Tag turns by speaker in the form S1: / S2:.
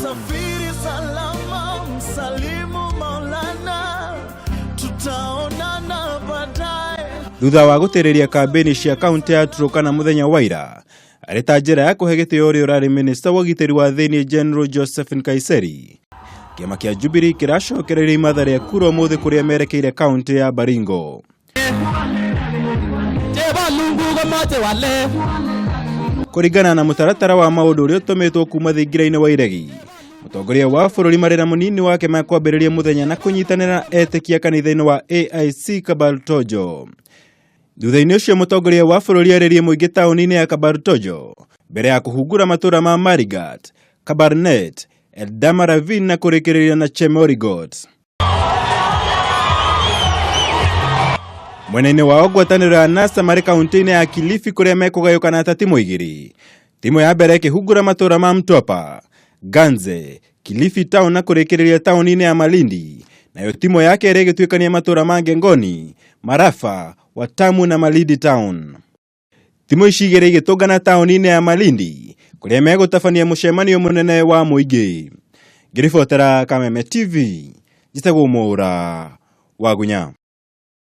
S1: Safiri salama, msalimu Maulana, tutaonana baadaye.
S2: Thutha wa gutereria kambeni cia kaunti ya Turkana muthenya wa ira, areta njira ya kuhe gitio uri urari minister wa giteri wa thini General Josephine Kaiseri. Kiama kia Jubilee kiracokereria imatha ya kura muthe kuria merekeire kaunti ya Baringo. Kuringana na mutaratara wa maundu uria utumitwo kuma thingira-ini wa iregi, Mutongoria wa bururi marina munini wake makwambiriria muthenya na kunyitanira etekia kanitha-ini wa AIC Kabartojo. Thutha-ini ucio mutongoria wa bururi aririe muingi tauni-ini ya Kabartojo mbere ya kuhungura matuura ma Marigat, Kabarnet, Eldamaravin na kurekereria na Chemorigot. Mwena-ini wa ngwataniro ya NASA mari kaunti-ini ya Kilifi kuria mekugayukana ta timu igiri. Timu ya mbere ikihungura matuura ma Mtwapa, Ganze, Kilifi town na kurekereria tauni-ini ya Malindi, nayo timu yake iri gituikania matuura ma Ngongoni, Marafa, Watamu na Malindi town. Timu ici igiri igitungana tauni-ini ya Malindi kuria megutabania mucemanio munene wa muingi. Ngiribotera Kameme TV, njitagwo Muura wa Gunya.